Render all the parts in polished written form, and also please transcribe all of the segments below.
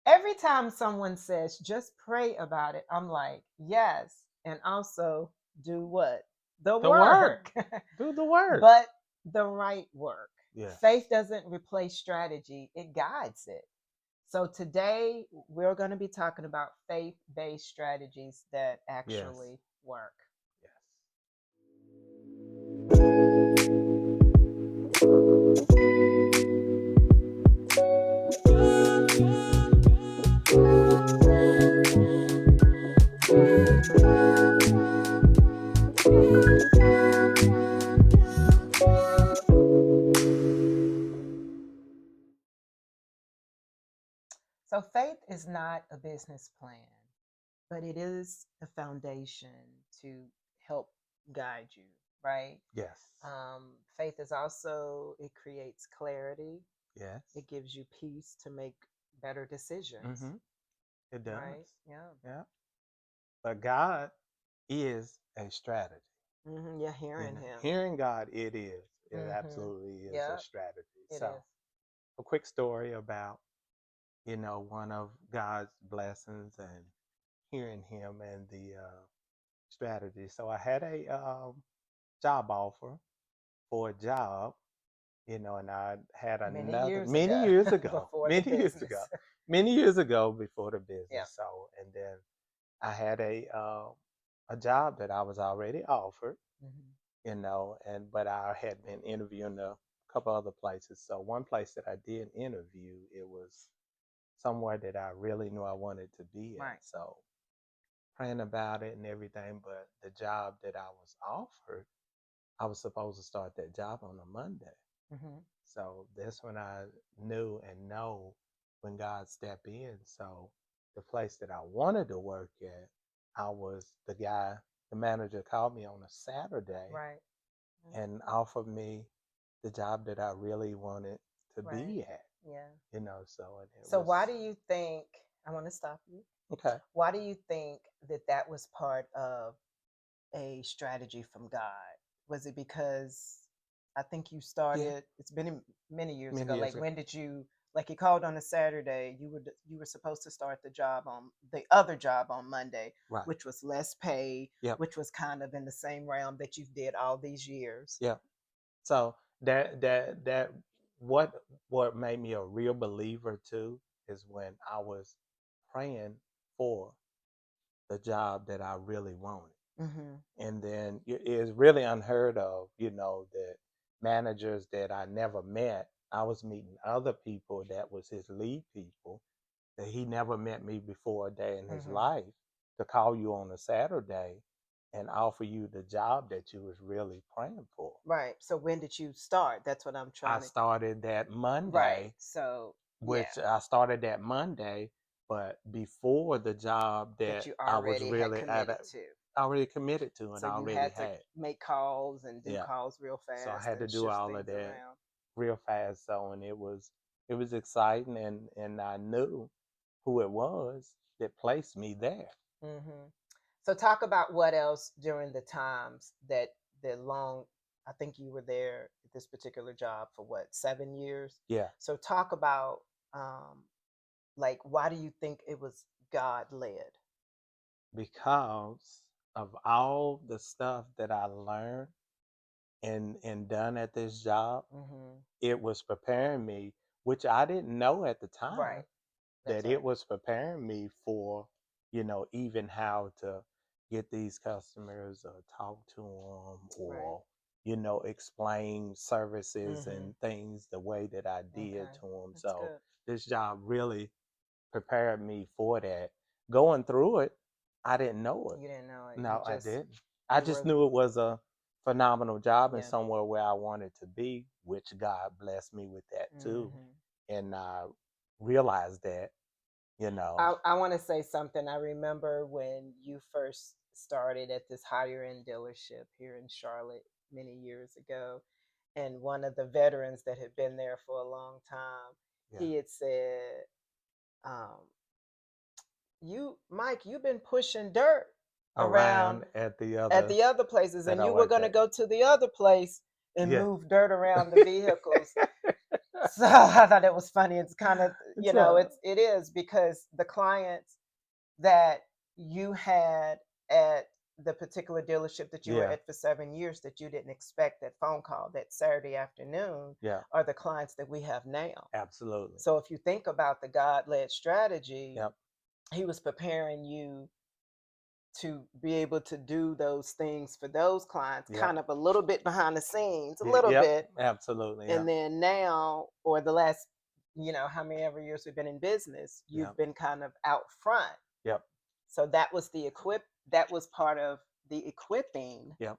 every time someone says just pray about it, I'm like, yes. And also do what? The The work. work. Do the work. But the right work. Yes. Faith doesn't replace strategy, it guides it. So today we're going to be talking about faith-based strategies that Yes. actually work. Yes. So faith is not a business plan, but it is a foundation to help guide you, right? Yes. Faith is also, it creates clarity. Yes. It gives you peace to make better decisions, Mm-hmm. It right? does. Yeah. Yeah. But God is a strategy. You're hearing him. Hearing God, it is. It Mm-hmm. absolutely is a Yeah, strategy. it So, is. a quick story about, one of God's blessings and hearing Him and the strategy. So, I had a job offer for a job, and I had Many another years many ago years ago, before the many years ago, business. many years ago before the Yeah. business. So, and then I had a job that I was already offered, Mm-hmm. and but I had been interviewing a couple other places. So one place that I did interview, it was somewhere that I really knew I wanted to be at. Right. So praying about it and everything, but the job that I was offered, I was supposed to start that job on a Monday. Mm-hmm. So that's when I knew and know when God stepped in. So the place that I wanted to work at, I was the manager called me on a Saturday Right. and offered me the job that I really wanted to Right. be at, Yeah. so, and it So was why do you think, I want to stop you. okay. Why do you think that that was part of a strategy from God? Was it because I think you Yeah, started, it's been many years many ago. years Like ago. when did you, like you called on a Saturday, you were supposed to start the other job on Monday, Right. which was less pay, Yep. which was kind of in the same realm that you've did all these years. Yep. So that what made me a real believer too is when I was praying for the job that I really wanted. Mm-hmm. And then it is really unheard of, that managers that I never met, I was meeting other people that was his lead people that he never met me before a day in his Mm-hmm. life to call you on a Saturday and offer you the job that you was really praying for. Right. So when did you start? That's what I'm I trying to. started that Right. Monday, So yeah, which I started that Monday, but before the job that that you I was already had really at, committed to. already committed to and So you already had to had. make calls and do Yeah. calls real So I fast had to and do shift all of things that around. real fast. So and it was exciting and I knew who it was that placed me there. Hmm. So talk about what else during the times that the long. I think you were there at this particular job for what, 7 years. Yeah. So talk about like why do you think it was God led? Because of all the stuff that I learned and done at this job, Hmm. it was preparing me, which I didn't know at the Right. time, That's that right. it was preparing me for, even how to get these customers or talk to them Right. or, explain services Hmm. and things the way that I did Okay. to them. That's So good. this job really prepared me for that. Going through it, I didn't know it. You didn't know it. You No, I just didn't. I you just were knew it was a phenomenal job and yeah. somewhere where I wanted to be, which God blessed me with that too. Hmm. And I realized that, you know, I want to say something. I remember when you first started at this higher end dealership here in Charlotte many years ago, and one of the veterans that had been there for a long time, yeah, he had said, um, "You, Mike, you've been pushing dirt around around at the at other the other places, that and I you were worked going to at. go to the other place and Yeah. move dirt around the vehicles." So I thought it was funny. It's kind of, So it is because the clients that you had at the particular dealership that you were yeah, at for 7 years that you didn't expect that phone call that Saturday afternoon yeah, are the clients that we have now. absolutely. So if you think about the God led strategy, Yep. He was preparing you to be able to do those things for those clients, Yep. kind of a little bit behind the scenes, a Yeah, little yep. bit. Absolutely. And Yep. then now, or the last, how many ever years we've been in business, you've Yep. been kind of out front. Yep. So that was part of the equipping. Yep.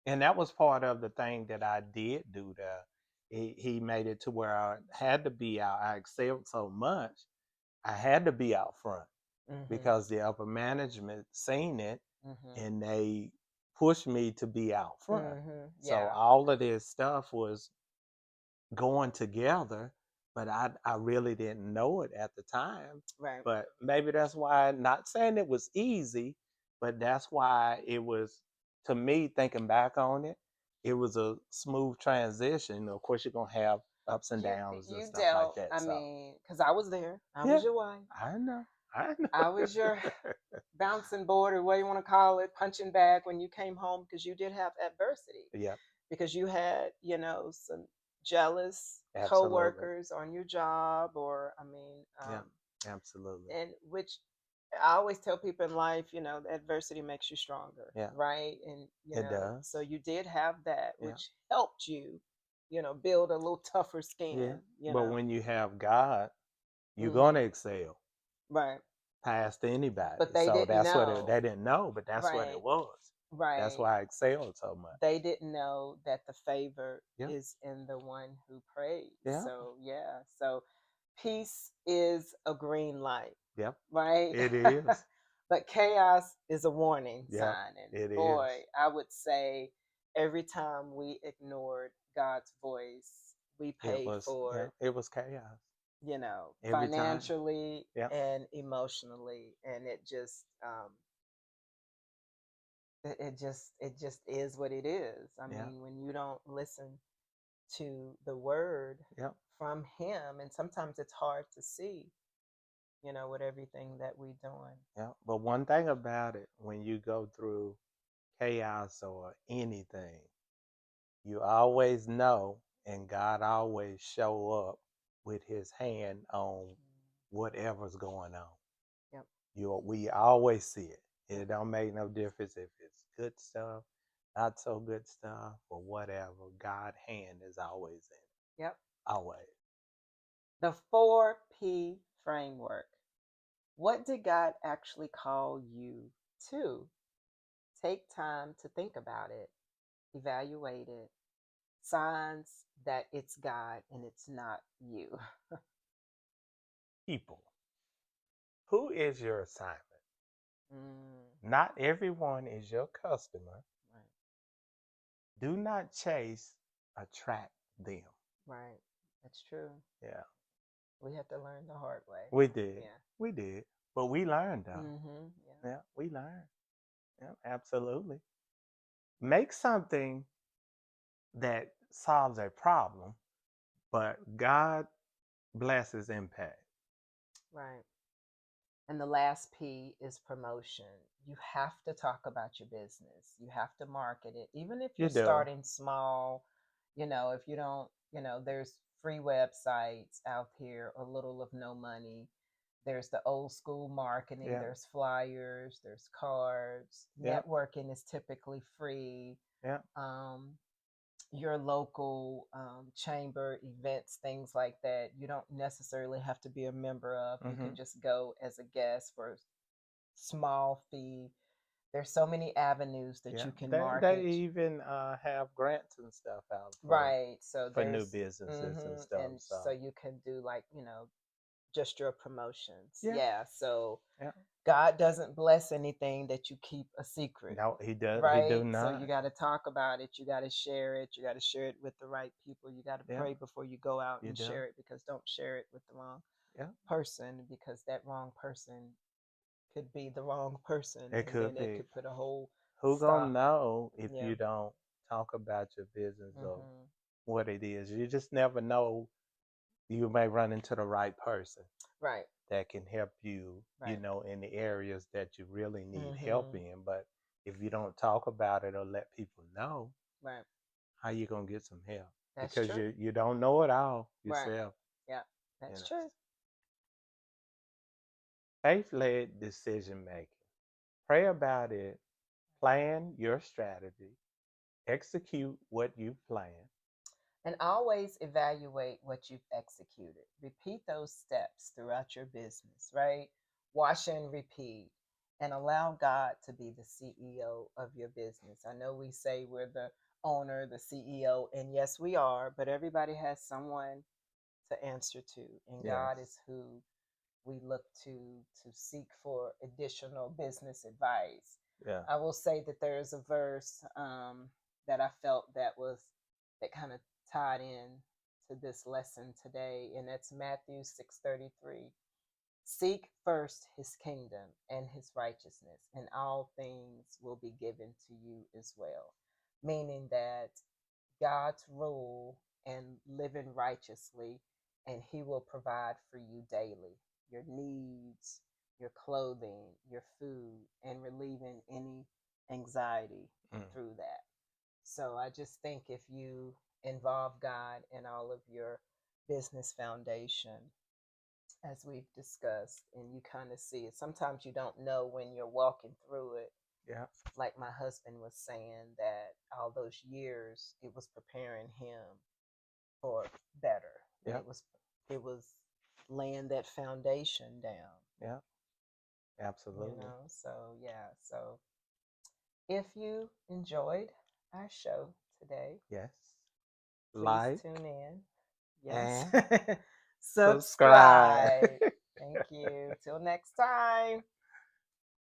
And that was part of the thing that I did do there. He made it to where I had to be out. I excelled so much, I had to be out front Mm-hmm. because the upper management seen it Mm-hmm. and they pushed me to be out front. Mm-hmm. So Yeah. all of this stuff was going together, but I really didn't know it at the time. Right. But maybe that's why, not saying it was easy, but that's why it was, to me, thinking back on it, it was a smooth transition. Of course, you're going to have ups and downs and You stuff like dealt, that. I So, mean, because I was there. I yeah, was your wife. I know. I I know. was your bouncing board, or what you want to call it, punching bag when you came home, because you did have adversity, Yeah, because you had, some jealous absolutely. coworkers on your job, or I mean, Yeah, absolutely. and which I always tell people in life, adversity makes you stronger, Yeah, right? And it so does. you did have that, Yeah, which helped you, build a little tougher yeah. skin, But when you have God, you're going hmm to excel right? past But anybody. they So didn't that's what know, they didn't know, but that's what it right? was. That's Right. why I excelled so much. They didn't know that the favor Yeah, is in the one who prays. yeah, So yeah, so peace is a green light, yep. right? It is. But chaos is a warning Yep, sign. And it is. boy, I would say every time we ignored God's voice, we It paid was, for yeah, it, it was chaos every time. financially Yep, and emotionally. And it just is what it is. I yeah, mean, when you don't listen to the word yep, from Him, and sometimes it's hard to see, with everything that we're doing. yep. But one thing about it, when you go through chaos or anything, you always know, and God always show up with His hand on whatever's going on. Yep. We always see it. Yep. It don't make no difference if it's good stuff, not so good stuff, or whatever. God hand is always in it. Yep. Always. The 4P framework. What did God actually call you to? Take time to think about it, evaluate it. Signs that it's God and it's not you. People. Who is your assignment? Mm, Not everyone is your customer. right. Do not chase, attract them. Right. That's true. Yeah. We have to learn the hard way. We did. Yeah. We did. But we learned though. Yeah. Yeah, we learned. Yeah, absolutely. Make something that solves a problem, but God blesses impact. Right. And the last P is promotion. You have to talk about your business. You have to market it. Even if You you're do. starting small, if you don't, there's free websites out here, a little of no money. There's the old school marketing, Yeah. there's flyers, there's cards. Yeah. Networking is typically free. Yeah. Your local chamber events, things like that, you don't necessarily have to be a member of. You Mm-hmm. can just go as a guest for a small fee. There's so many avenues that Yeah. you can They market. even have grants and stuff out Right. So for new there's, businesses and stuff. and So so you can do, like, just your promotions. yeah. Yeah. So Yeah. God doesn't bless anything that you keep a secret. No, he does. He do Right. So you not. got to talk about it. You got to share it. You got to share it with the right people. You got to Yeah. pray before you go out You and do. share it, because don't share it with the wrong Yeah. person, because that wrong person could be the wrong person, It and then could it be. could put a whole Who gonna stop. know if Yeah. you don't talk about your business or Hmm. what it is? You just never know you may run into the right person Right. that can help you, Right. in the areas that you really need help Mm-hmm. in. But if you don't talk about it or let people know, Right. how you gonna get some help? That's Because true. you don't know it all Right. yourself. Yeah. You That's know, true. faith-led decision making. Pray about it. Plan your strategy. Execute what you plan. And always evaluate what you've executed. Repeat those steps throughout your business, right? Wash and repeat, and allow God to be the CEO of your business. I know we say we're the owner, the CEO, and yes, we are, but everybody has someone to answer to, and God Yes. is who we look to seek for additional business advice. Yeah. I will say that there's a verse that I felt that kind of tied in to this lesson today, and that's Matthew 6:33. Seek first his kingdom and his righteousness, and all things will be given to you as well. Meaning that God's rule and living righteously, and he will provide for you daily your needs, your clothing, your food, and relieving any anxiety Mm. through that. So I just think if you involve God in all of your business foundation, as we've discussed, and you kind of see it, sometimes you don't know when you're walking through it. Yeah. Like my husband was saying, that all those years it was preparing him for better, and Yeah. it was laying that foundation down, Yeah. Absolutely. so yeah. So if you enjoyed our show today, Yes. please Like tune in. Yes. and subscribe. Subscribe. Thank you. Till next time.